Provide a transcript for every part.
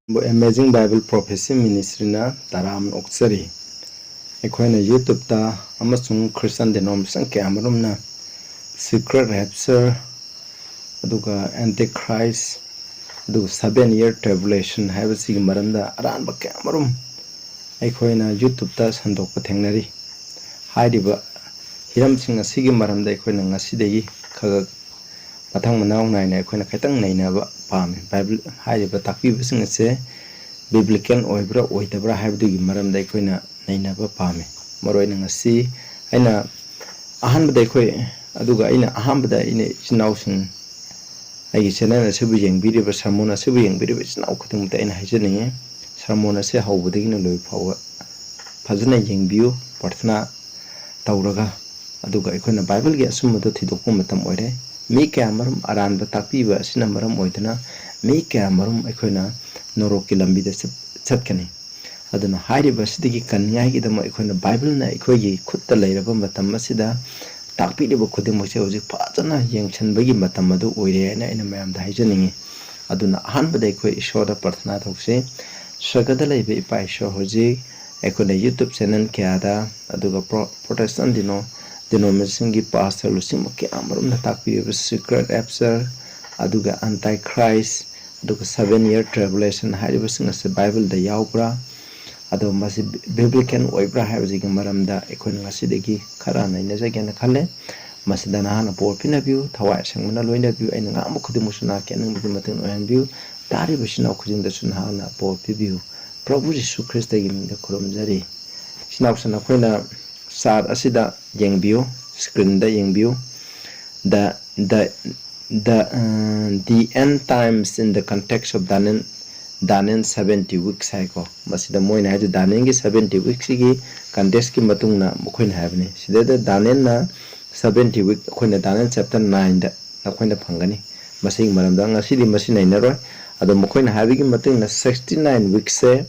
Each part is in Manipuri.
Amazing Bible Prophecy Ministry na taram oksari ekhoina YouTube ta amasung Christian denomination kamarum na secret rapture aduga antichrist aduga 7-year tribulation habasi maramda aranba kamarum ekhoina YouTube ta sandokpa thengnari haidiba hiramsing asigi maramda ekhoina ngasidegi khaga mathang manaw naina ekhoina khaitang nainaba pame Bible haidiba takpibasing ase biblical oibra oitabra haibdugi maramda ekhoina nainaba pame maroina ngasi aina ahanbada ekhoi aduga aina ahambada ine chinausing ai channel asebu yengbiriba sermon asebu yengbiriba chinaw khutungta aina haijaninge sermon ase hawbadagi na loi phawa fajana yengbiu parthana tawraga aduga ekhoina Bible gi asumado thidokpu matam oire mi kamarum aranba takpiba asina maram oidana mi kamarum ekhoina norok ki lambi da chatkani aduna hairiba sidigi kanngai gi dama ekhoina Bible na ekhoigi khutta leiraba matam asida takpiriba khudimose hoji fajana yengchanbagi matam adu oire na ina mayam da haijaningi aduna ahanbada ekhoi ishora parthana thokse sagada leibe ipa ishor hoji ekhoina YouTube channel kyada aduga Protestant denomination gi pastor lusim ke amarum na takpiriba secret rapture aduga antichrist aduga 7-year tribulation haiba singa se Bible da yaubra adu masi biblical oibra haiba jigi maramda ekhoina ngasidegi khara naina jagena khale masidana hana porpina view thawai sangmana loina view aina ngam khudimusuna kenang bi mateng oyan view tari bisina khujinda sun hana porpi view Prabhu Jisu Christ gi minda khurumjari sinapsana khoina sar asida yengbiu screen da yengbiu the end times in the context of Daniel 70 weeks haiko masida moina haju Daniel gi 70 weeks gi context ki matungna mukhoina habni sida Daniel na 70 week khoina Daniel chapter 9 da khoina phangani masing maramda ngasidi masina inaroi ado mukhoina habigi matungna 69 weeks se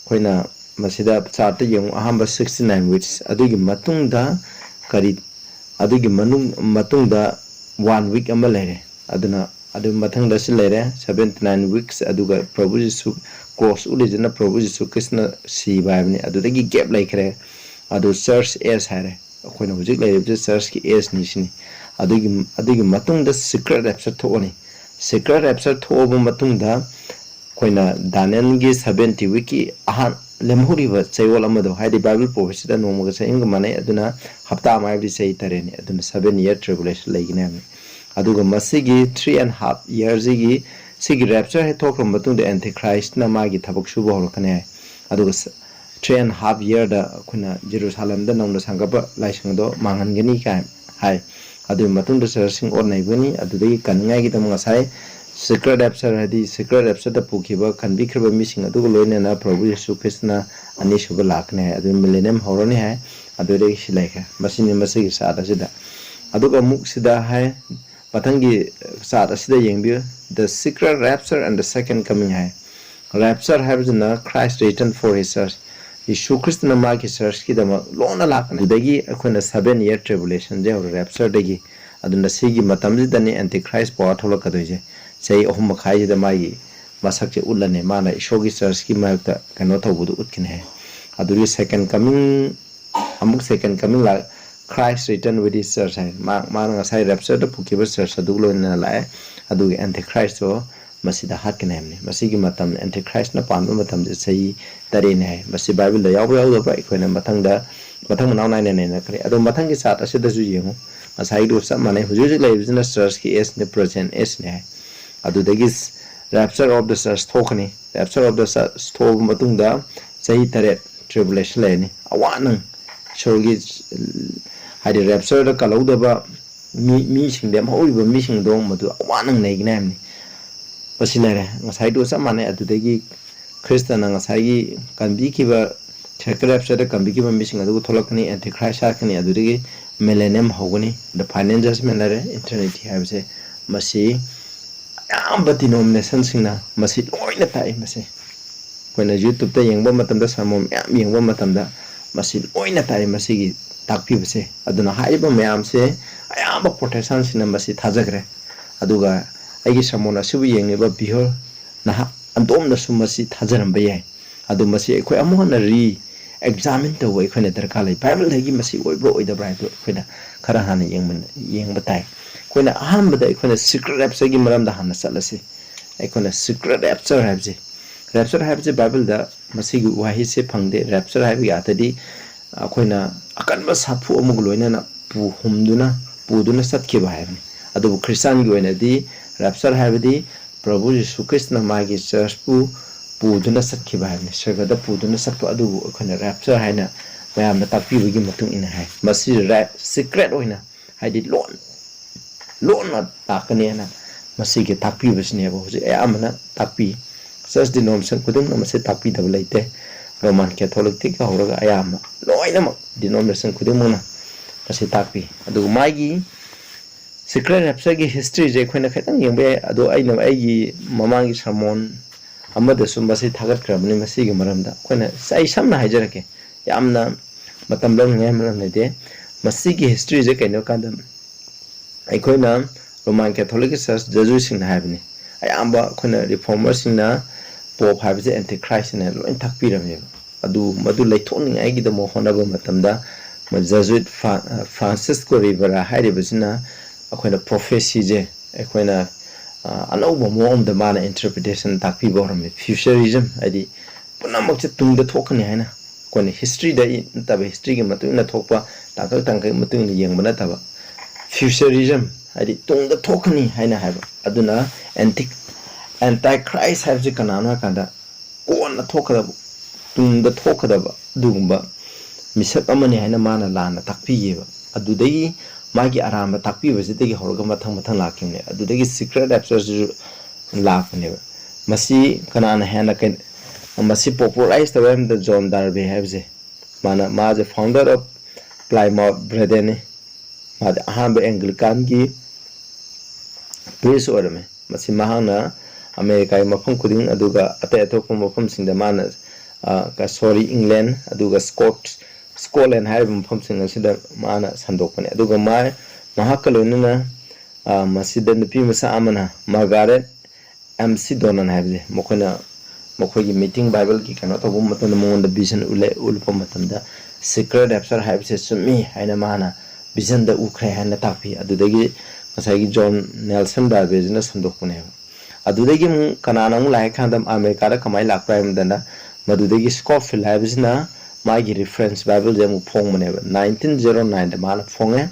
khoina masida chart yeng ahamba 69 weeks adugi matungda kari adugi matungda 1 week ama lere aduna adu mathangda si lere 79 weeks aduga Prabhu Jisu cross ulijana Prabhu Jisu Krishna si baibni adudagi gap laikre adu church as hare khoina hujik laibje church ki as nisini adugi matungda secret rapture thoni secret rapture thobu matungda khoina Daniel gi 70 week ki ahan lemhuriba chayol amado haidi Bible prophecy da nomaga sayinga mane aduna hafta maibdi say tareni aduna 7-year tribulation laigina aduga masigi 3.5 years gi sigi rapture he thokram matungda antichrist na magi thabak suba holkane aduga 3.5 year da khuna Jerusalem da nongda sangaba laisangdo mangangani ka hai adu matungda sersing or naibani adudagi kanngai gi tamanga sai secret rapture hadi secret rapture da pukhiba kanbikhriba mising aduga loina na Prabhu Yesu Krishna ani suba lakne adu millennium horoni hai adure silaika masini masigi sada sida aduga muk sida hai pathangi sada sida yengbi the secret rapture and the second coming hai rapture habjana Christ return for his church Yesu Krishna ma ki church ki dama lona lakne dagi akhona 7-year tribulation je rapture dagi aduna sigi matamji dani antichrist power tholaka doje say ohum khai da mai masak che ulane mana ishogi church ki mayta kano thobudu utkin hai aduri second coming amuk second coming la Christ return with his church hai mana sai rapture da pukiba church adulo na la adugi antichrist o masida hakne hamne masigi matam antichrist na panba matam je sai tare ne hai masi Bible da yaw yaw ba ikoina mathang naw nai ne kare adu mathang ki sat asida ju yengu asai do sa mane huju lai business church ki s ne present s ne hai adudagi rapture of the church thokani rapture of the church thok matungda sai tare tribulation leni awanang shogi hadi rapture da kalauda ba mi singdem hoiba mi singdom madu awanang nei gnamni pasilare ngasai do sa mane adudagi Christian ngasai gi kanbi kiba secret rapture da kanbi kiba mi sing adu tholakani antichrist hakani adudagi millennium hogani the final judgment lare eternity habse masi am denomination singna masi loina tai masi koina YouTube ta yengba matamda samom yam yengba matamda masi loina tai masi gi takpi base aduna haiba mayam se ayamba Protestant sina masi thajagre aduga aigi samona sibu yengne ba bihor na ꯑꯗꯣꯝꯅꯁꯨ ꯃꯁꯤ ꯊꯥꯖꯔꯝꯕ ꯌꯥꯏ ꯑꯗꯨ ꯃꯁꯤ ꯑꯩꯈꯣꯏ ꯑꯃꯨꯛ ꯍꯟꯅ ꯑꯦꯛꯖꯥꯃꯤꯟ ꯇꯧꯕ ꯑꯩꯈꯣꯏꯅ ꯗꯔꯀꯥꯔ ꯂꯩ ꯕꯥꯏꯕꯜꯗꯒꯤ ꯃꯁꯤ ꯑꯣꯏꯕ꯭ꯔꯥ ꯑꯣꯏꯗꯕ꯭ꯔꯥ ꯍꯥꯏꯕꯗꯨ ꯑꯩꯈꯣꯏꯅ ꯈꯔ ꯍꯥꯟꯅ ꯌꯦꯡꯕ ꯇꯥꯏ ꯑꯩꯈꯣꯏꯅ ꯑꯍꯥꯟꯕꯗ ꯑꯩꯈꯣꯏꯅ ꯁꯤꯀ꯭ꯔꯦꯠ ꯔꯦꯞꯆꯔꯒꯤ ꯃꯔꯝꯗ ꯍꯥꯟꯅ ꯆꯠꯂꯁꯤ ꯑꯩꯈꯣꯏꯅ ꯁꯤꯀ꯭ꯔꯦꯠ ꯔꯦꯞꯆꯔ ꯍꯥꯏꯕꯁꯦ ꯕꯥꯏꯕꯜꯗ ꯃꯁꯤꯒꯤ ꯋꯥꯍꯩꯁꯦ ꯐꯪꯗꯦ ꯔꯦꯞꯆꯔ ꯍꯥꯏꯕꯒꯤ ꯑꯔꯊꯗꯤ ꯑꯩꯈꯣꯏꯅ ꯑꯀꯟꯕ ꯁꯥꯐꯨ ꯑꯃꯒ ꯂꯣꯏꯅꯅ ꯄꯨꯗꯨꯅ ꯆꯠꯈꯤꯕ ꯍꯥꯏꯕꯅꯤ ꯑꯗꯨꯕꯨ ꯈ꯭ꯔꯤꯁꯇꯥꯟꯒꯤ ꯑꯣꯏꯅꯗꯤ ꯔꯦꯞꯆꯔ ꯍꯥꯏꯕꯗꯤ ꯄ꯭ꯔꯚꯨ ꯌꯤꯁꯨ ꯈ꯭ꯔꯤꯁꯅ ꯃꯥꯒꯤ ꯆꯔꯆꯄꯨ ꯄꯨꯗꯨꯅ ꯆꯠꯈꯤꯕ ꯍꯥꯏꯕꯅꯤ ꯁꯔꯒꯗ ꯄꯨꯗꯨꯅ ꯆꯠꯄ ꯑꯗꯨꯕꯨ ꯑꯩꯈꯣꯏꯅ ꯔꯦꯞꯆꯔ ꯍꯥꯏꯅ ꯃꯌꯥꯝꯅ ꯇꯥꯛꯄꯤꯕꯒꯤ ꯃꯇꯨꯡ ꯏꯟꯅ ꯍꯥꯏ ꯃꯁꯤ ꯁꯤꯀ꯭ꯔꯦꯠ ꯑꯣꯏꯅ ꯍꯥꯏꯗꯤ ꯂꯣꯟꯅ ꯇꯥꯛꯀꯅꯤꯅ ꯃꯁꯤꯒꯤ ꯇꯥꯛꯄꯤꯕꯁꯤꯅꯦꯕ ꯍꯧꯖꯤꯛ ꯑꯌꯥꯝꯕꯅ ꯇꯥꯛꯄꯤ ꯆꯔꯆ ꯗꯤꯅꯣꯃꯤꯅꯦꯁꯟ ꯈꯨꯗꯤꯡꯃꯛ ꯃꯁꯤ ꯇꯥꯛꯄꯤꯗꯕ ꯂꯩꯇꯦ ꯔꯣꯃꯥꯟ ꯀꯦꯊꯣꯂꯤꯛꯇꯒꯤ ꯍꯧꯔꯒ ꯑꯌꯥꯝꯕ ꯂꯣꯏꯅꯃꯛ ꯗꯤꯅꯣꯃꯤꯅꯦꯁꯟ ꯈꯨꯗꯤꯡꯃꯛꯅ ꯃꯁꯤ ꯇꯥꯛꯄꯤ ꯑꯗꯨꯒ ꯃꯥꯒꯤ ꯁꯤꯀ꯭ꯔꯦꯠ ꯔꯦꯞꯆꯔꯒꯤ ꯍꯤꯁꯇ꯭ꯔꯤꯁꯦ ꯑꯩꯈꯣꯏꯅ ꯈꯤꯇꯪ ꯌꯦꯡꯕ ꯌꯥꯏ ꯑꯗꯣ ꯑꯩꯅ ꯑꯩꯒꯤ ꯃꯃꯥꯡꯒꯤ ꯁꯔꯃꯣꯟ ꯑꯃꯗꯁꯨ ꯃꯁꯤ ꯊꯥꯒꯠꯈ꯭ꯔꯕꯅꯤ ꯃꯁꯤꯒꯤ ꯃꯔꯝꯗ ꯑꯩꯈꯣꯏꯅ ꯑꯩ ꯁꯝꯅ ꯍꯥꯏꯖꯔꯛꯀꯦ ꯌꯥꯝꯅ ꯃꯇꯝ ꯂꯧꯅꯤꯡꯉꯥꯏ ꯃꯔꯝ ꯂꯩꯇꯦ ꯃꯁꯤꯒꯤ ꯍꯤꯁꯇ꯭ꯔꯤꯁꯦ ꯀꯩꯅꯣ ꯀꯥꯟꯗ ꯑꯩꯈꯣꯏꯅ ꯔꯣꯃꯥꯟ ꯀꯦꯊꯣꯂꯤꯛꯀꯤ ꯆꯔꯆ ꯖꯖꯨꯁꯤꯡꯅ ꯍꯥꯏꯕꯅꯤ ꯑꯌꯥꯝꯕ ꯑꯩꯈꯣꯏꯅ ꯔꯤꯐꯣꯔꯃꯔꯁꯤꯡꯅ ꯄꯣꯞ ꯍꯥꯏꯕꯁꯦ ꯑꯦꯟꯇꯤ ꯈ꯭ꯔꯥꯏꯁꯅ ꯂꯣꯏ ꯇꯥꯛꯄꯤꯔꯝꯃꯦꯕ ꯃꯗꯨ ꯂꯩꯊꯣꯛꯅꯤꯡꯉꯥꯏꯒꯤꯗꯃꯛ ꯍꯣꯠꯅꯕ ꯃꯇꯝꯗ ꯖꯖꯨꯏꯠ ꯐ꯭ꯔꯥꯟꯁꯤꯁꯀꯣ ꯔꯤꯕꯔꯥ ꯍꯥꯏꯔꯤꯕꯁꯤꯅ ꯑꯩꯈꯣꯏꯅ ꯄ꯭ꯔꯣꯐꯦꯁꯤꯁꯦ ꯑꯩꯈꯣꯏꯅ ꯑꯅꯧꯕ ꯃꯑꯣꯡꯗ ꯃꯥꯅ ꯏꯟꯇꯔꯄ꯭ꯔꯤꯇꯦꯁꯟ ꯇꯥꯛꯄꯤꯕ ꯍꯧꯔꯝꯃꯤ ꯐ꯭ꯌꯨꯆꯔꯤꯖꯝ ꯍꯥꯏꯗꯤ ꯄꯨꯝꯅꯃꯛꯁꯦ ꯇꯨꯡꯗ ꯊꯣꯛꯀꯅꯤ ꯍꯥꯏꯅ ꯑꯩꯈꯣꯏꯅ ꯍꯤꯁꯇ꯭ꯔꯤꯗ ꯅꯠꯇꯕ ꯍꯤꯁꯇ꯭ꯔꯤꯒꯤ ꯃꯇꯨꯡ ꯏꯟꯅ ꯊꯣꯛꯄ ꯇꯥꯡꯀꯛꯀꯤ ꯃꯇꯨꯡ ꯏꯟꯅ ꯌꯦꯡꯕ ꯅꯠꯇꯕ ꯐ꯭ꯌꯨꯆꯔꯤꯖꯝ ꯍꯥꯏꯗꯤ ꯇꯨꯡꯗ ꯊꯣꯛꯀꯅꯤ ꯍꯥꯏꯅ ꯍꯥꯏꯕ ꯑꯗꯨꯅ ꯑꯦꯟꯇꯥꯏ ꯈ꯭ꯔꯥꯏꯁ ꯍꯥꯏꯕꯁꯤ ꯀꯅꯥꯅꯣ ꯍꯥꯏꯀꯥꯟꯗ ꯀꯣꯟꯅ ꯊꯣꯛꯀꯗꯕ ꯇꯨꯡꯗ ꯊꯣꯛꯀꯗꯕ ꯑꯗꯨꯒꯨꯝꯕ ꯃꯤꯁꯛ ꯑꯃꯅꯤ ꯍꯥꯏꯅ ꯃꯥꯅ ꯂꯥꯟꯅ ꯇꯥꯛꯄꯤꯌꯦꯕ ꯑꯗꯨꯗꯒꯤ ꯃꯥꯒꯤ ꯑꯔꯥꯟꯕ ꯇꯥꯛꯄꯤꯕꯁꯤꯗꯒꯤ ꯍꯧꯔꯒ ꯃꯊꯪ ꯂꯥꯛꯈꯤꯕꯅꯦ ꯑꯗꯨꯗꯒꯤ ꯁꯤꯀ꯭ꯔꯦꯠ ꯔꯦꯞꯆꯔꯁꯤꯁꯨ ꯂꯥꯛꯄꯅꯦꯕ ꯃꯁꯤ ꯀꯅꯥꯅ ꯍꯦꯟꯅ ꯃꯁꯤ ꯄꯣꯄꯨꯂꯔꯥꯏꯁ ꯇꯧꯕ ꯃꯇꯝꯗ ꯖꯣꯟ ꯗꯥꯔꯕꯤ ꯍꯥꯏꯕꯁꯦ ꯃꯥꯁꯦ ꯐꯥꯎꯟꯗꯔ ꯑꯣꯐ ꯄ꯭ꯂꯥꯏꯃꯥꯎꯊ ꯕ꯭ꯔꯦꯗꯦꯟꯅꯤ ꯃꯥꯗꯤ ꯑꯍꯥꯟꯕ ꯑꯦꯡꯒ꯭ꯂꯤꯀꯥꯟꯒꯤ ꯄ꯭ꯔꯤꯁ ꯑꯣꯏꯔꯝꯃꯦ ꯃꯁꯤ ꯃꯍꯥꯛꯅ ꯑꯃꯦꯔꯤꯀꯥꯒꯤ ꯃꯐꯝ ꯈꯨꯗꯤꯡ ꯑꯗꯨꯒ ꯑꯇꯩ ꯑꯇꯣꯞꯄ ꯃꯐꯝꯁꯤꯡꯗ ꯃꯥꯅ ꯏꯪꯂꯦꯟ ꯑꯗꯨꯒ ꯁ꯭ꯀꯣꯠꯂꯦꯟ ꯍꯥꯏꯔꯤꯕ ꯃꯐꯝꯁꯤꯡ ꯑꯁꯤꯗ ꯃꯥꯅ ꯁꯟꯗꯣꯛꯄꯅꯦ ꯑꯗꯨꯒ ꯃꯍꯥꯛꯀ ꯂꯣꯏꯅꯅ ꯃꯁꯤꯗ ꯅꯨꯄꯤ ꯃꯆꯥ ꯑꯃꯅ ꯃꯥꯔꯒꯥꯔꯦꯠ MC ꯗꯣꯅꯟ ꯍꯥꯏꯕꯁꯦ ꯃꯈꯣꯏꯒꯤ ꯃꯤꯇꯤꯡ ꯕꯥꯏꯕꯜꯒꯤ ꯀꯩꯅꯣ ꯇꯧꯕ ꯃꯇꯝꯗ ꯃꯉꯣꯟꯗ ꯚꯤꯖꯟ ꯎꯠꯄ ꯃꯇꯝꯗ ꯁꯤꯀ꯭ꯔꯦꯠ ꯔꯦꯞꯆꯔ ꯍꯥꯏꯕꯁꯦ ꯆꯨꯝꯃꯤ ꯍꯥꯏꯅ ꯃꯥꯅ ꯚꯤꯖꯟꯗ ꯎꯈ꯭ꯔꯦ ꯍꯥꯏꯅ ꯇꯥꯛꯄꯤ ꯑꯗꯨꯗꯒꯤ ꯉꯁꯥꯏꯒꯤ ꯖꯣꯟ ꯅꯦꯜꯁꯟ ꯗꯥꯔꯕꯤꯁꯤꯅ ꯁꯟꯗꯣꯛꯄꯅꯦꯕ ꯑꯗꯨꯗꯒꯤ ꯑꯃꯨꯛ ꯀꯅꯥꯅ ꯑꯃꯨꯛ ꯂꯥꯛꯑꯦ ꯀꯥꯟꯗ ꯑꯃꯦꯔꯤꯀꯥꯗ ꯀꯃꯥꯏꯅ ꯂꯥꯛꯄ꯭ꯔꯥ ꯍꯥꯏꯕꯗꯅ ꯃꯗꯨꯗꯒꯤ ꯁ꯭ꯀꯣꯠꯐꯤꯜ ꯍꯥꯏꯕꯁꯤꯅ ꯃꯥꯒꯤ ꯔꯤꯐꯔꯦꯟꯁ ꯕꯥꯏꯕꯜꯁꯦ ꯑꯃꯨꯛ ꯐꯣꯡꯕꯅꯦꯕ 1909ꯗ ꯃꯥꯅ ꯐꯣꯡꯉꯦ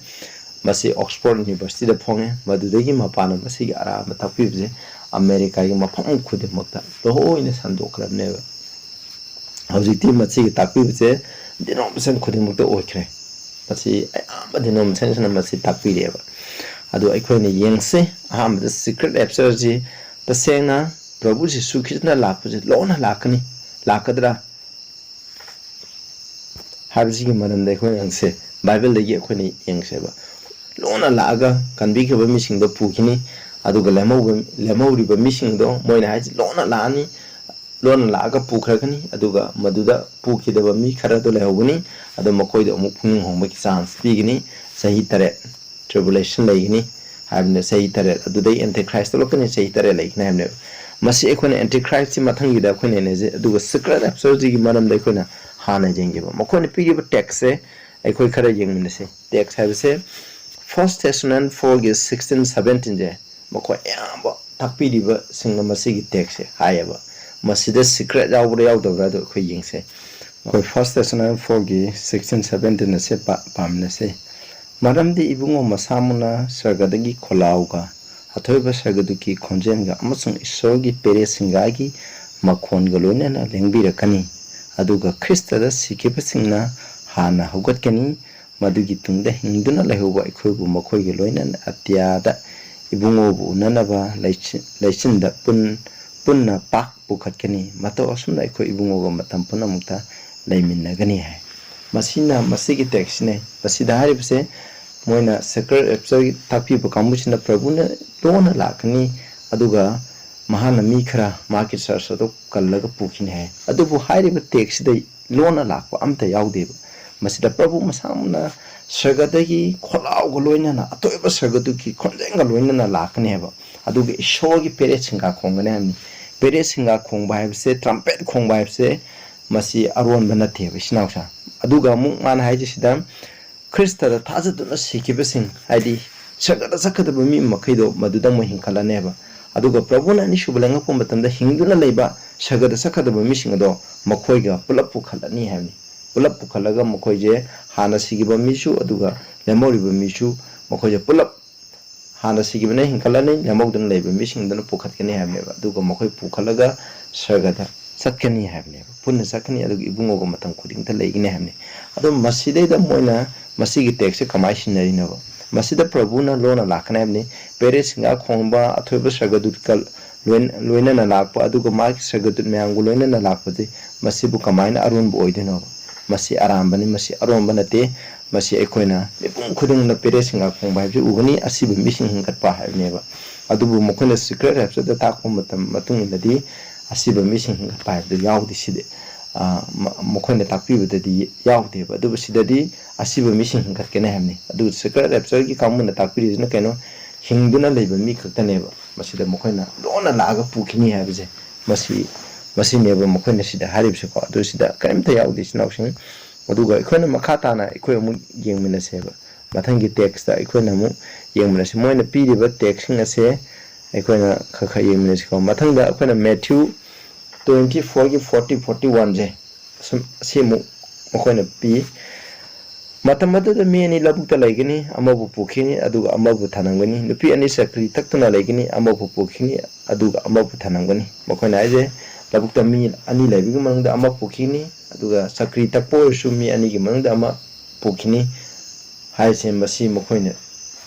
ꯃꯁꯤ ꯑꯣꯛꯁꯐꯣꯔꯗ ꯌꯨꯅꯤꯚꯔꯁꯤꯇꯤꯗ ꯐꯣꯡꯉꯦ ꯃꯗꯨꯗꯒꯤ ꯃꯄꯥꯟꯅ ꯃꯁꯤꯒꯤ ꯑꯔꯥꯟꯕ ꯇꯥꯛꯄꯤꯕꯁꯦ ꯑꯃꯦꯔꯤꯀꯥꯒꯤ ꯃꯐꯝ ꯈꯨꯗꯤꯡꯃꯛꯇ ꯂꯣꯏꯅ ꯁꯟꯗꯣꯛꯈ꯭ꯔꯕꯅꯦꯕ ꯍꯧꯖꯤꯛꯇꯤ ꯃꯁꯤꯒꯤ ꯇꯥꯛꯄꯤꯕꯁꯦ ꯗꯤꯅꯣꯃꯤꯅꯦꯁꯟ ꯈꯨꯗꯤꯡꯃꯛꯇ ꯑꯣꯏꯈ꯭ꯔꯦ ꯃꯁꯤ ꯑꯌꯥꯝꯕ ꯗꯤꯅꯣꯃꯤꯅꯦꯁꯟꯁꯤꯅ ꯃꯁꯤ ꯇꯥꯛꯄꯤꯔꯦꯕ ꯑꯗꯣ ꯑꯩꯈꯣꯏꯅ ꯌꯦꯡꯁꯤ ꯑꯍꯥꯟꯕꯗ ꯁꯤꯀ꯭ꯔꯦꯠ ꯔꯦꯞꯆꯔꯁꯤ ꯇꯁꯦꯡꯅ ꯄ꯭ꯔꯚꯨ ꯖꯤꯁꯨ ꯈ꯭ꯔꯤꯁꯅ ꯂꯥꯛꯄꯁꯦ ꯂꯣꯟꯅ ꯂꯥꯛꯀꯗ꯭ꯔꯥ ꯍꯥꯏꯕꯁꯤꯒꯤ ꯃꯔꯝꯗ ꯑꯩꯈꯣꯏꯅ ꯌꯦꯡꯁꯦ ꯕꯥꯏꯕꯜꯗꯒꯤ ꯑꯩꯈꯣꯏꯅ ꯌꯦꯡꯁꯦꯕ ꯂꯣꯟꯅ ꯂꯥꯛꯑꯒ ꯀꯟꯕꯤꯈꯤꯕ ꯃꯤꯁꯤꯡꯗꯣ ꯄꯨꯈꯤꯅꯤ ꯑꯗꯨꯒ ꯂꯦꯝꯍꯧꯔꯤꯕ ꯃꯤꯁꯤꯡꯗꯣ ꯃꯣꯏꯅ ꯍꯥꯏꯁꯤ ꯂꯣꯟꯅ ꯂꯥꯛꯑꯅꯤ ꯂꯣꯟꯅ ꯂꯥꯛꯑꯒ ꯄꯨꯈ꯭ꯔꯒꯅꯤ ꯑꯗꯨꯒ ꯃꯗꯨꯗ ꯄꯨꯈꯤꯗꯕ ꯃꯤ ꯈꯔꯗꯣ ꯂꯩꯍꯧꯒꯅꯤ ꯑꯗꯣ ꯃꯈꯣꯏꯗꯣ ꯑꯃꯨꯛ ꯄꯨꯛꯅꯤꯡ ꯍꯣꯡꯕꯒꯤ ꯆꯥꯟꯁ ꯄꯤꯒꯅꯤ ꯆꯍꯤ 3 ꯇ꯭ꯔꯤꯕꯨꯂꯦꯁꯟ ꯂꯩꯒꯅꯤ ꯍꯥꯏꯕꯅ ꯆꯍꯤ 3 ꯑꯗꯨꯗꯩ ꯑꯦꯟꯇꯤ ꯈ꯭ꯔꯥꯏꯁ ꯊꯣꯛꯂꯛꯀꯅꯤ ꯆꯍꯤ 3 ꯂꯩꯒꯅꯤ ꯍꯥꯏꯕꯅꯦꯕ ꯃꯁꯤ ꯑꯩꯈꯣꯏꯅ ꯑꯦꯟꯇꯤ ꯈ꯭ꯔꯥꯏꯁꯀꯤ ꯃꯊꯪꯒꯤꯗ ꯑꯩꯈꯣꯏꯅ ꯅꯩꯅꯖꯩ ꯑꯗꯨꯒ ꯁꯤꯀ꯭ꯔꯦꯠ ꯔꯦꯞꯆꯔꯁꯤꯒꯤ ꯃꯔꯝꯗ ꯑꯩꯈꯣꯏꯅ ꯍꯥꯟꯅ ꯌꯦꯡꯒꯦꯕ ꯃꯈꯣꯏꯅ ꯄꯤꯔꯤꯕ ꯇꯦꯛꯁꯁꯦ ꯑꯩꯈꯣꯏ ꯈꯔ ꯌꯦꯡꯃꯤꯟꯅꯁꯤ ꯇꯦꯛꯁ ꯍꯥꯏꯕꯁꯦ 1 Thessalonians 4ꯒꯤ 16-17ꯁꯦ ꯃꯈꯣꯏ ꯑꯌꯥꯝꯕ ꯇꯥꯛꯄꯤꯔꯤꯕꯁꯤꯡꯅ ꯃꯁꯤꯒꯤ ꯇꯦꯛꯁꯁꯦ ꯍꯥꯏꯌꯦꯕ ꯃꯁꯤꯗ ꯁꯤꯀ꯭ꯔꯦꯠ ꯌꯥꯎꯕ꯭ꯔꯥ ꯌꯥꯎꯗꯕ꯭ꯔꯥ ꯑꯗꯨ ꯑꯩꯈꯣꯏ ꯌꯦꯡꯁꯦ ꯑꯩꯈꯣꯏ 1 Thessalonians 4ꯒꯤ 16-17 ꯑꯁꯦ ꯄꯥꯃꯤꯟꯅꯁꯤ ꯃꯔꯝꯗꯤ ꯏꯕꯨꯡꯉꯣ ꯃꯁꯥꯃꯛꯅ ꯁꯔꯒꯗꯒꯤ ꯈꯣꯜꯂꯥꯎꯒ ꯑꯊꯣꯏꯕ ꯁꯔꯒꯗꯨꯒꯤ ꯈꯣꯟꯖꯦꯜꯒ ꯑꯃꯁꯨꯡ ꯏꯁꯣꯔꯒꯤ ꯄꯦꯔꯦ ꯁꯤꯡꯒꯥꯒꯤ ꯃꯈꯣꯟꯒ ꯂꯣꯏꯅꯅ ꯂꯦꯡꯕꯤꯔꯛꯀꯅꯤ ꯑꯗꯨꯒ ꯈ꯭ꯔꯤꯁꯇꯗ ꯁꯤꯈꯤꯕꯁꯤꯡꯅ ꯍꯥꯟꯅ ꯍꯧꯒꯠꯀꯅꯤ ꯃꯗꯨꯒꯤ ꯇꯨꯡꯗ ꯍꯤꯡꯗꯨꯅ ꯂꯩꯍꯧꯕ ꯑꯩꯈꯣꯏꯕꯨ ꯃꯈꯣꯏꯒ ꯂꯣꯏꯅꯅ ꯑꯇꯤꯌꯥꯗ ꯏꯕꯨꯡꯉꯣꯕꯨ ꯎꯅꯅꯕ ꯂꯩꯆꯤꯟꯗ ꯄꯨꯟꯅ ꯄꯥꯛ ꯄꯨꯈꯠꯀꯅꯤ ꯃꯇꯧ ꯑꯁꯨꯝꯅ ꯑꯩꯈꯣꯏ ꯏꯕꯨꯡꯉꯣꯒ ꯃꯇꯝ ꯄꯨꯝꯅꯃꯛꯇ ꯂꯩꯃꯤꯟꯅꯒꯅꯤ ꯍꯥꯏ ꯃꯁꯤꯒꯤ ꯇꯦꯛꯁꯁꯤꯅꯦ ꯃꯁꯤꯗ ꯍꯥꯏꯔꯤꯕꯁꯦ ꯃꯣꯏꯅ ꯁꯤꯀ꯭ꯔꯦꯠ ꯔꯦꯞꯆꯔ ꯇꯥꯛꯄꯤꯕ ꯀꯥꯡꯕꯨꯁꯤꯅ ꯄ꯭ꯔꯚꯨꯅ ꯂꯣꯟꯅ ꯂꯥꯛꯀꯅꯤ ꯑꯗꯨꯒ ꯃꯍꯥꯛꯅ ꯃꯤ ꯈꯔ ꯃꯥꯒꯤ ꯆꯔꯆ ꯑꯗꯨ ꯀꯜꯂꯒ ꯄꯨꯈꯤꯅꯤ ꯍꯥꯏ ꯑꯗꯨꯕꯨ ꯍꯥꯏꯔꯤꯕ ꯇꯦꯛꯁꯁꯤꯗ ꯂꯣꯟꯅ ꯂꯥꯛꯄ ꯑꯝꯇ ꯌꯥꯎꯗꯦꯕ ꯃꯁꯤꯗ ꯄ꯭ꯔꯚꯨ ꯃꯁꯥꯃꯛꯅ ꯁꯔꯒꯗꯒꯤ ꯈꯣꯜꯂꯥꯎꯒ ꯂꯣꯏꯅꯅ ꯑꯇꯣꯏꯕ ꯁꯔꯒꯗꯨꯒꯤ ꯈꯣꯟꯖꯦꯜꯒ ꯂꯣꯏꯅꯅ ꯂꯥꯛꯀꯅꯦꯕ ꯑꯗꯨꯒ ꯏꯁꯣꯔꯒꯤ ꯄꯦꯔꯦ ꯁꯤꯡꯒꯥ ꯈꯣꯡꯒꯅꯤ ꯍꯥꯏꯕꯅꯤ pere singa khongba haibse trumpet khongba haibse masi aron bana thebe sinausa aduga mu man haije sida krista da thajaduna sikibe sing haidi sagada sakada mi makhaido maduda mo hinkala neba aduga prabhuna ni shubulanga pumbatamda hingduna leiba sagada sakada mi singado makhoiga pulap pukhalani haibni pulap pukhalaga makhoije hana sigiba misu aduga lemoriba misu makhoije pulap hana sigibna hinkalani lemogdun leiba misingduna pukhatkani haibneba aduga makhoi pukhalaga sagada satkani haibneba punna sakani aduga ibungoga matang khudingta leigini haibni adu masidaida moina masigi text kamai sinnarinaba masida prabhuna lona lakana haibni pere singa khongba athoiba sagadut kal loina na lakpa aduga maki sagadut meangu loina na lakpati masibu kamaina arunbu oidinaba masi arambani masi aromba nate masi ekoina mipum khudung na pere singa khongba haibse ugani asibu mising hingkatpa haibneba adubu mokhona secret haibse da takpa matam matung inadi asibu mising hingkatpa haibdu yaudi side mokhona takpibudadi yaudeba adubu sidadi asibu mising hingkatkene haibni adu secret haibse gi kamuna takpirijna keno hingduna leiba mi khaktaneba masida mokhona lona laga pukhini haibse masi neba mokhona sida haribse ko adu sida kaimta yaudi sinausing aduga ikhona makhatana ikhoi mu yengmina seba mathangi text da ikhona mu yengmina se moina piriba text nga se ikhona khakha yengmina se ko mathangda ikhona Matthew 24 gi 40 41 je se mu mokhona pi matamada da mi ani labukta laigini amabu pukhini aduga amabu thanangani nupi ani sakri taktuna laigini amabu pukhini aduga amabu thanangani mokhona aje labukta mi ani laibigi manungda ama pukhini aduga sakri takpo su mi ani gi manungda ama pukhini haise masi mokhona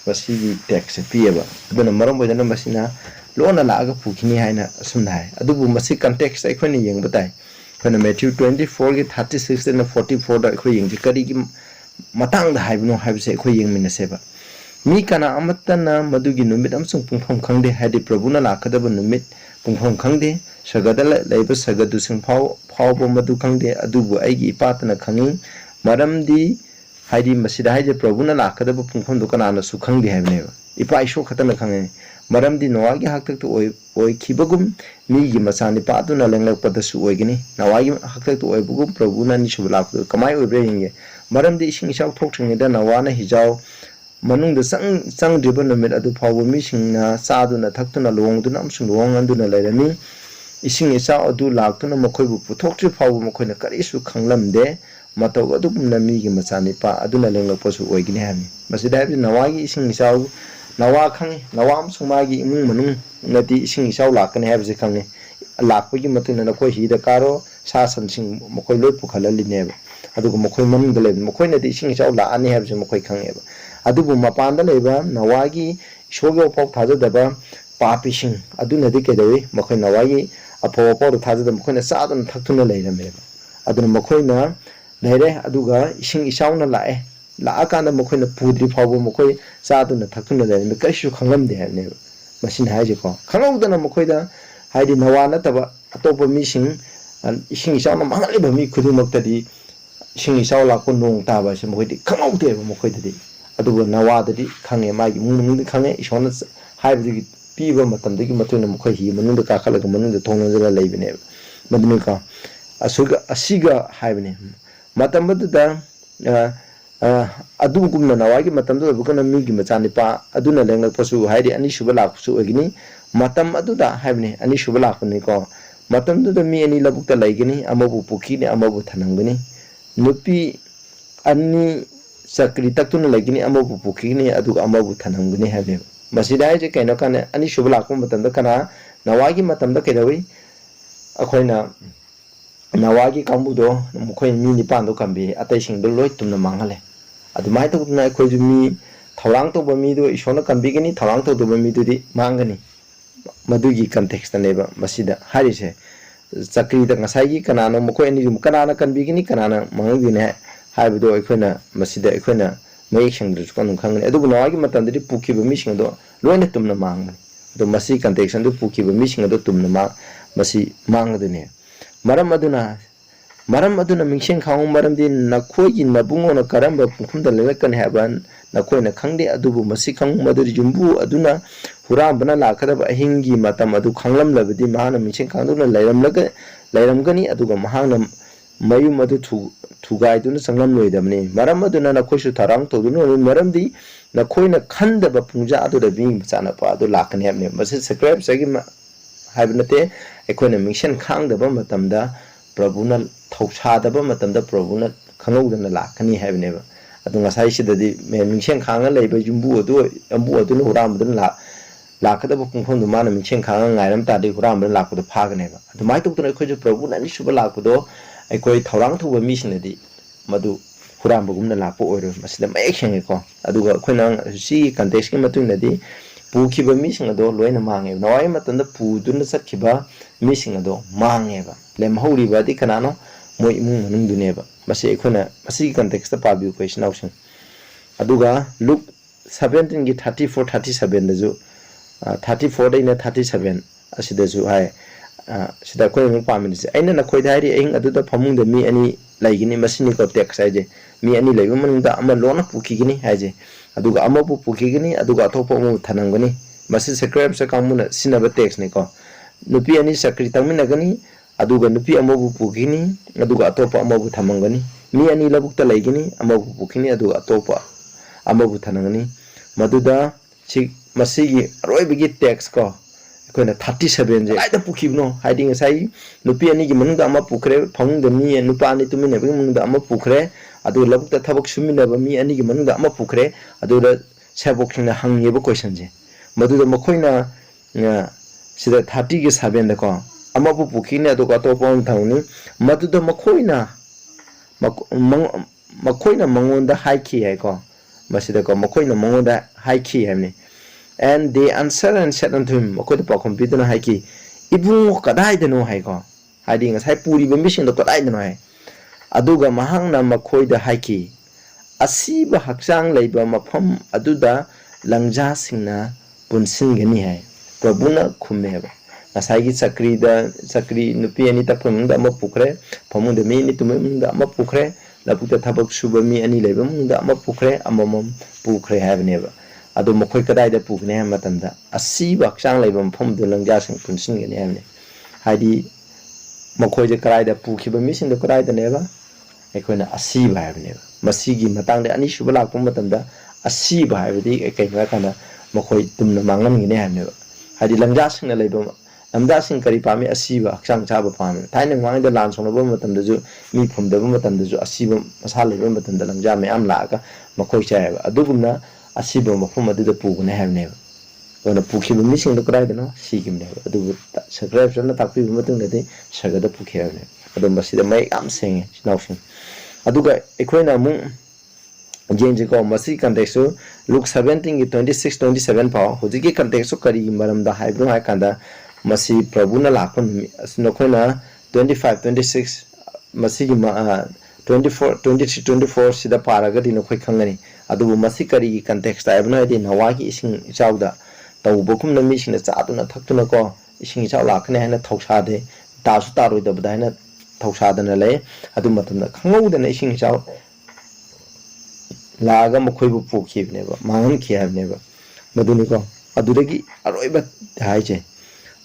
masi gi text pieba aduna maram bodana masina lona laaga pukhini haina sumna hai adubu masi context aikhoni yengba tai khona Matthew 24 gi 36 and 44 da aikhoi yengji kari gi matang da haibno haibse aikhoi yengmina seba mi kana amatana madugi numit amsung pungpham khangde haidi prabhuna lakadaba numit pungpham khangde sagada leiba sagadu sing phawbo madu khangde adubu aigi ipatana khangi maramdi haidi masida haije prabhuna lakadaba pungpham du kana na su khangde haibneba ipa isho khatana khangi maramdi nawagi haktak to oi khibagum mi gi masani patuna lenglak padasu oigini nawagi haktak to oibugum prabhuna ni subulak kamai oibre hinge maramdi ising isau thokthing da nawana hijau manung da sang driba numit adu phawbo mi singna saduna thaktuna longduna amsung longanduna lairami ising isau adu laktuna makhoibu puthoktri phawbo makhoina karisu khanglamde matau adu pumna mi gi machani pa aduna lenglak pasu oigini hami masida habi nawagi ising isau nawa khangi nawa amsung magi imung manung nati ising isau lakane habse khangi lakpagi matuna nakoi hida karo sa samsing makoi loi pukhalallineba adugo makoi manung da leba makoi nati ising isau la ani habse makoi khangeba adubu mapanda leba nawagi shogo pok thajadaba papising aduna de kedawi makoi nawagi apho pok thajada makoi na sadun thakthuna leirameba aduna makoi na leire aduga ising isau na lae laakana makoi na pudri phawbo makoi saduna thakthuna leirame kaishu khanglamde habne masin haije ko khangawdana makoi da haidi nawana taba atopa mising ising isau na mangaliba mi khudumaktadi ising isau lakko nong taba se makoi di khangawde makoi dadi aduga nawadadi khange magi mung khange isona haibdi piba matamdagi matuna makoi hi manunda kakhalaga manunda thongnjala leibene maduni ka asiga haibne matambadu da adugumna nawagi matamdu bukana migi machani pa aduna lenglak pasu haidi ani shuba laksu ogini matam aduda haibne ani shuba lakuni ko matamdu da mi ani labukta laigini amabu pukhini amabu thanangani nupi ani sakri taktuna laigini amabu pukhini aduga amabu thanangani habe masida haije kaino kana ani shuba lakku matamda kana nawagi matamda kedawi akhoina nawagi kambudo mukhoy mi ni pando kambe atai singdo loi tumna manghale adumai to na khoi ju mi thawang to bami do isona kambi gani thawang to do bami do di mangani madugi context neba masida harise chakri da ngasai gi kanana mukhoy ni mu kanana kambi gani kanana mangi ne haibudo ikhoina masida ikhoina mayik singdu kon khangani adubu nawagi matandri pukhi bami singdo loina tumna mangani do masi context do pukhi bami singdo tumna ma masi mangdune maram aduna mingseng khang maram din nakhoi gi nabungo na karamba phumda lelekan haban nakhoi na khangde adubu masi khang maduri jumbu aduna हुरांबना लाखदब अहिंगी मतम अदु खंगलमलबदि महाना मिंसिं खांदुना लैरमगनी अदुगा महाना मयुम अदु थुगाइदुना संगलमलोइदबनी मरम अदुना नखोइसु थरांग तोदुना मरमदि नखोइना खंदब पुंजा अदुदा बिंग बचाना पा अदु लाखने हमने मसे सब्सक्राइब सगी हाइबनते एकोइना मिंशन खांगदब मतमदा प्रभुना थौसादब मतमदा प्रभुना खंगौदना लाखनी हाइबनेबा अदु ngasai sidadi mingseng khanga leiba jumbu adu huramdun lakadaba pungphom du mana mingseng khanga ngairam tadi huramdun lakadu phaganeba adu mai tokduna khoi prabhu nani suba lakado aikoi thorang thuba mi sinadi madu hurambagumna lakpo oiro masida mayek senge ko aduga khoina si context ki matungadi pukhiba mi singado loina mange nawai matanda puduna sakhiba mi singado mangeba lemhoriba di kanano moi imung manung duneba masi ekhona masi context ta pabiu question option aduga look 17 gi 34 37 daju 34 daina 37 asida ju hai sida koi mu pamini se aina na khoi dairi eng aduda phamung da mi ani laigini masini ko text ai je mi ani laiba manung da ama lona pukhigini hai je aduga ama pu pukhigini aduga athopa mu thanangani masi subscribe sa kamuna sinaba text ne ko nupi ani sakri tamina gani aduga nupi amabu pukhini aduga atopa amabu thamangani mi ani labukta laigini amabu pukhini aduga atopa amabu thanangani maduda chi masigi aroibigi text ko koina 37 je aida pukhibno hiding sai nupi ani gi manungda ama pukhre phangda mi nupa ani tumine bi manungda ama pukhre adu labukta thabak sumina ba mi ani gi manungda ama pukhre adu sabokna hangeba question je maduda makoina sida 30 gi 7 da ko amabu pukhine adu ka topon thangni maduda makoina mangonda haiki hai ko masida ko makoina mangonda haiki hamni and they answer and said unto him makoida pa computer na haiki ibungo kadai deno hai ko hiding sai puri be mission do kadai deno hai aduga mahangna makoida haiki asiba hakchang leiba mafam aduda langja singna punsingani hai prabhuna khumeba asai sakri nupi ani ta phumda ama pukre phumda mi ni tumda ama pukre laputa thabak suba mi ani leiba munda ama pukre amamam pukre habneba adu mokhoi kadai da pukne matamda asi bakchang leiba phumdu langja sing punsin gani hamne haidi mokhoi je kadai da pukhiba mi sing da kadai da neba ekoina asi ba habneba masigi matang da ani suba lakpum matamda asi ba habdi ekai ga kana mokhoi tumna mangan gani hamneba haidi langja sing na leiba lamda sing kari pami asiba aksang chaba pami thaina ngwang da lan song ba matam da ju mi phum da ba matam da ju asiba masal le ba matam da langja me am la ka makhoi chai ba adugumna asiba maphum adu da pu ne have ne ona pu khi mi sing da krai da no si kim ne adu subscribe na takpi ba matam da de saga da pu khi ne adu masi da mai am sing now sing aduga ekoina mu jenje ko masi context look 17 gi 26 27 pa hojiki context kari maram da haibro ha kanda masi prabhuna lakon asnokhona 25 26 masi 24 23 24 sida paraga dino khoi khangani adu masi kari context aibna di nawagi ising chawda tawbokum na mi sing cha aduna thakuna ko ising chaw lakhne hana thausa de tasu taroi da badana thausa dana le adu matamda khangau dana ising chaw laga mokhoi bu pukhibne ba mangan khiyabne ba maduni ko adudagi aroiba haije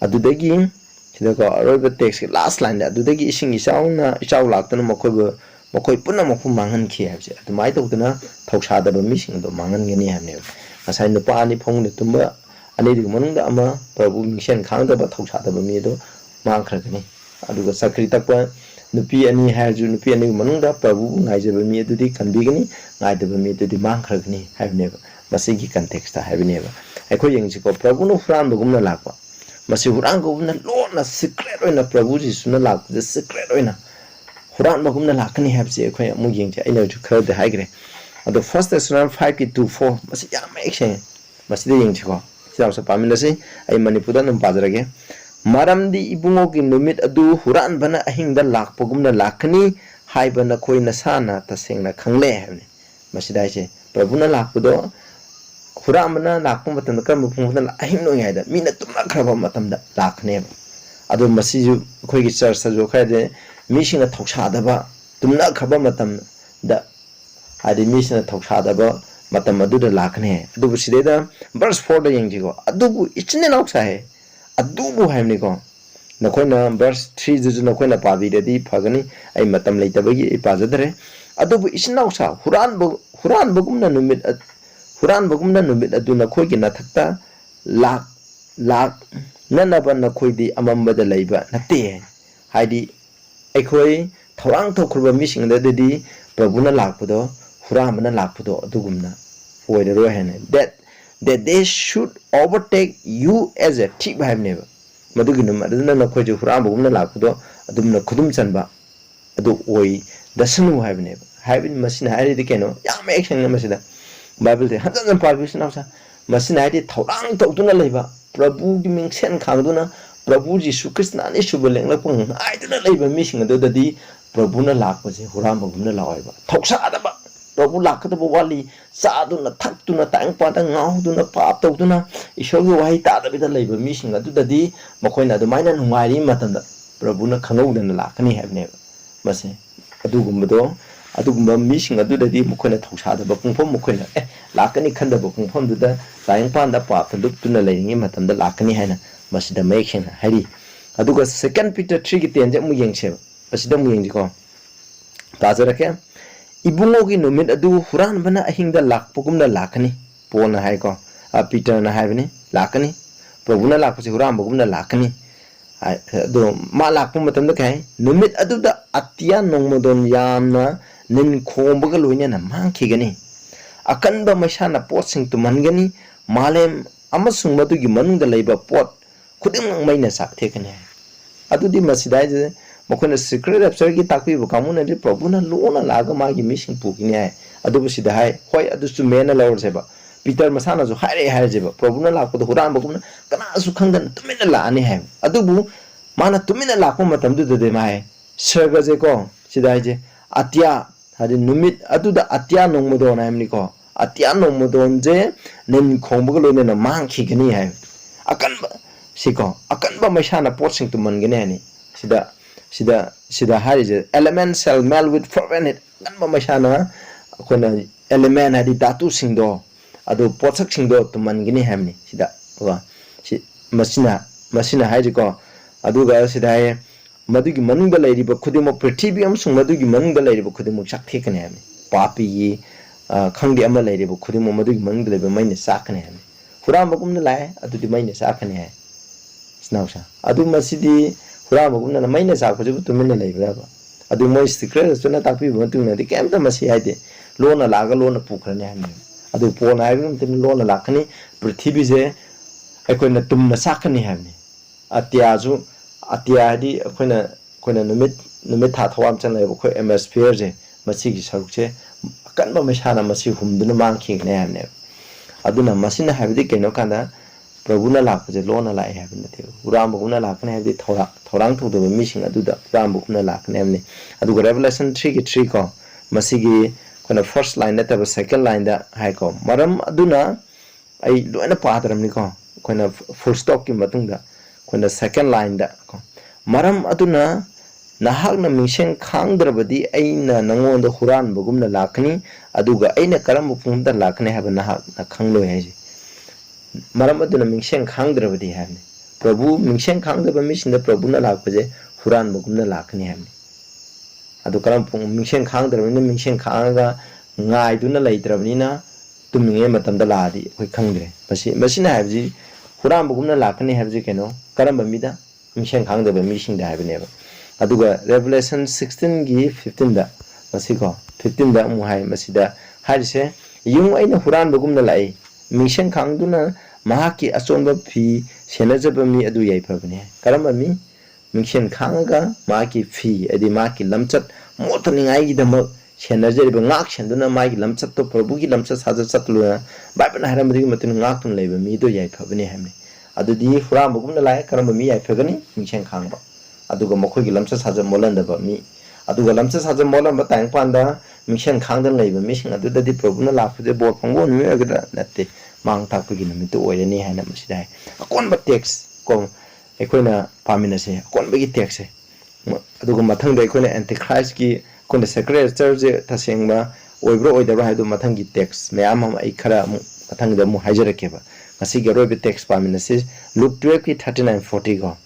adudagi sida ko aroiba text last line da adudagi ising ichaw laktuna mokhoi punna mokhu mangan khiyabje adu mai tokduna thausa da ba mi sing do mangan gani hamne asai nupa ani phong de tumba ani ri manungda ama prabhu mission khang da ba thausa da ba mi do mang khragani aduga sakri takwa nupi ani haju nupi ani manungda prabhu ngai je ba mi adudi kanbigani ngai da ba mi adudi mang khragani habne masi gi context ta habne ba aiko yengji ko prabhu no fran do gumna lakwa masi hurang gumna lona secret oina prabhu ji suna lak the secret oina hurang magumna lakani habje aiko mu yengji aina ju khar de haigre ado first Thessalonians 5:2-4 masi yam action masi de yengji ko sidaw sa pamina se ai manipura num pajarage maramdi ibungo ki numit adu huran bana ahing da lakpogumna lakani haibana koina sana tasengna khangle habne masi dai se prabhuna lakpudo huramana lakpum matam da kam pungna ahing no yaida mina tumna khraba matam da lakne adu masi ju khoi gi church sa jo khade mi sing na thoksa da ba tumna khaba matam da adi mi sing na thoksa da ba matam adu da lakne adu bu side da verse 4 da yengji ko adu bu ichne nok sa he adu bu haimni ko nakoi na verse 3 ju nakoi na pa bi de phagani ai matam leitabagi ai pa jadare adu bu ichne nok sa huran bu gumna numit adu nakoi gi nathakta lak nanaba nakoi di amambada leiba natte haidi akhoi thawang thokruba mising da di prabhuna lakpado huramana lakpado adugumna oidaro hene that they should overtake you as a thief haibneba madugi num aduna nakoi ju huramugumna lakpado adumna khudum chanba adu oi dasanu haibneba haibin masina hairi di keno yam action masida bible de hajan parvision ausa masina hairi thawang tokduna leiba prabhu gi mingsen khangduna prabhu jisu krishna ni subeleng la pung aiduna leiba mising adu dadi prabhu na lakpase huramugumna lawaiba thoksa adaba prabhu lakadaba wali saduna thakduna tangpada ngauduna pap tokduna ishorgi wahi tadabida leiba mising adu dadi makoina adumaina nungairi matanda prabhu na khangudana lakani habneba mase adugumba mising adu dadi makoina thoksadaba pungphom makoina lakani khandaba pungphom duda tangpanda pap duptuna leiringi matamda lakani haina masida maikhen hari aduga second Peter 3 gi tenje mu yengseba asida mu yengji ko tajarake ibungogi numit adu huran bana ahingda lakpugumna lakani pona hai ko Peter na hai bani lakani prabhuna lakpase huran bugumna lakani ado ma lakpu matamda kai numit adu da atya nongmodon yamna nin khombaga loina na mangkhigani akanba masana potsing tumangani malem amasung madugi manungda leiba pot khudimang maina sakthekani adudi masidai je makhona secret absar gi takpi bu kamuna de prabhuna lona laga magi missing pukini hai adu sida hai hoi adu su mena lawr seba Peter masana jo hai jeba prabhuna lakpo do huran bagumna kana su khangdan tumina la ani hai adu bu mana tumina lakpo matam du de mai serga je ko sida je atya hadi numit adu da atya nongmodon aimni ko atya nongmodon je nen khombu loine na mangki gani hai akanba masana potsing tumangene ani sida hari element cell mel with fervent kanba masana akhona element hadi datu singdo adu potsak singdo tumangini hamni sida wa si masina hari ko aduga sida hai madugi manungda leiriba khudimo prithvi amsung madugi manungda leiriba khudimo sakthekane hamni papi yi khangdi ama leiriba khudimo madugi manungda leiba maine sakane hamni huram bagumna lai adudi maine sakane hai snausa adu masidi huramugumna maina sakpaju tumina leibraba adu moi secret suna takpi bantuna de kemta masi haide lona laga lona pukrane hamni adu pona haibum tin lona lakani prithvi je akoina tumna sakani hamni atya di akoina numit tha thawam chan leibo khoi atmosphere je masi gi saruk je kanba masana masi humduna mangkhine hamne aduna masina haibdi keno kanda prabhuna lakpase lona lai habin nate huram bugumna lakne habdi thorang thudaba mising aduda huram bugumna lakne hamni aduga revelation 3 gi 3 ko masigi kona first line nataba second line da hai ko maram aduna ai loina padaram ni ko kona full stop ki matungda kona second line da ko maram aduna nahakna mingsheng khangdrabadi aina nangonda huran bugumna lakni aduga aina karam pungda lakne haba nahak na khangloi haji maram aduna mingsheng khangdrabadi hamni prabhu mingsheng khangdaba misinda prabhuna lakpaje huran bugumna lakni hamni adu karam pung mingsheng khangdrabani mingsheng khangaga ngaiduna leitrabnina tuminge matamda laadi koi khangdre masina habji huran bugumna lakni habji keno karamba mida mingsheng khangdaba misingda habneba aduga revelation 16 gi 15 da masiko 15 da mu hai masida harise yung aina huran bugumna lai mingsheng khangduna mahaki achonba phi senajaba mi adu yai phabne karamba mi mingsheng khangaga mahaki phi adi mahaki lamchat motaningai gi dam senajariba ngak senduna mahaki lamchat to prabhu gi lamchat saja chatlu baibna haramadi matun ngak tun leiba mi do yai phabne hamne adu di huran bugumna lai karamba mi yai phagani mingsheng khangba aduga makhoi gi lamchat saja molandaba mi aduga lamchat saja molamba tangpanda mingsheng khangdan leiba mi sing adu dadi prabhu na lakpuje bor phangbo nu agada natte mang takpagi numit oirani haina masidai akonba text ko ekoina pamina se akonba gi text se aduga mathangda ekoina antichrist gi kona secretary je thasengba oibro oidabra haidu mathangi text mayam am ai khara amu mathangda mu haijarakeba ngasi garobe text paminasi Luke 12 ki 39-40 go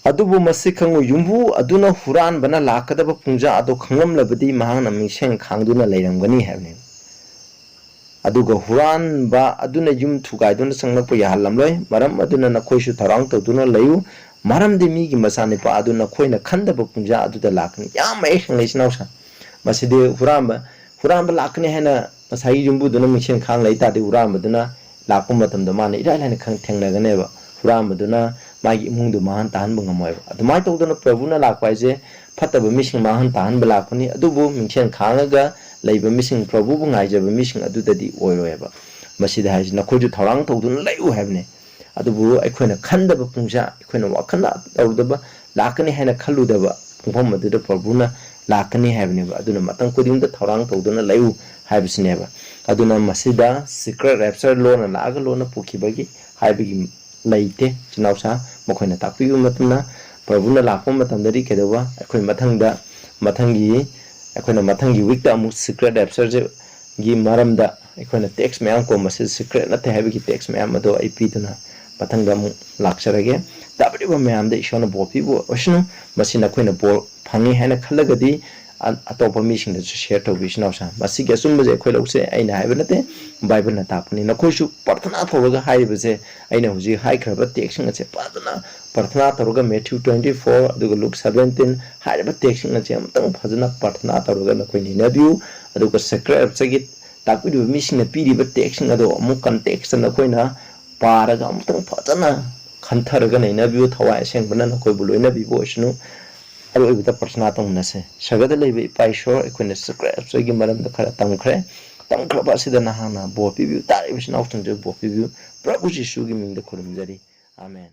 adubu masi khangu yumbu aduna huran bana lakadaba pungja ado khangam labadi mahang misheng khangduna leiramgani habne aduga huran ba aduna yum thugaiduna sangnakpa yahallamloi maram aduna nakhoisu tharang tawduna leyu maram de mi gi masani pa aduna khoina khandaba pungja aduda lakni yam ai sanglaisinausa maside huran ba lakni hena masai yumbu duna misheng khang leita de huran baduna lakpa matamda mane ira ilaina khang thengnaganeba huran baduna magi imungdu mahan tahan bungamoy adumai tawduna prabhuna lakpa je phataba mishing mahan tahan balakuni adubu misheng khangaga leiba mishing prabhu bu ngaijaba mishing adudadi oiroyaba masida haji nakhoju thorang tawduna leyu habne adubu aikhoina khandaba pungja aikhoina wakhana tawdaba lakani haina khalludaba pungpham aduda prabhuna lakani habne ba aduna matang kudimda thorang tawduna leyu habisneba aduna masida secret rapture lona laga lona pukhibagi haibigi laite chinausa mokhona takpiyu matna prabhuna lakpa matamdari kedawa akhoi mathangi akhona mathangi week ta amu secret rapture gi maramda akhona text mayam ko message secret na te habigi text mayam ado ip tuna mathangda mu laksarage tabriba mayam da ishona bopi bo osnu masina khoina bol phangi haina khallagadi atopa mising da share to bisna sa masi ge sum je khoi lause aina haiba nate bible na tapni na khoi su parthana thoga haiba je aina huji hai khraba text nga che padana parthana thoga Matthew 24 aduga Luke 17 haiba text nga che amtang phajana parthana thoga na khoi ni na view aduga secret chagi takpi du mising na piri ba text nga do amu context na khoi na paraga amtang phajana khantharaga na view thawai seng bana na khoi buloina bi bo shnu aru ibita parthana tongna se sagada leibe paishor ekhone secret sogi maram da khara tamkhre ba sida na hana bo pibu tari bisna auftung je bo pibu prabhu jishu gi ming da khurumjari amen.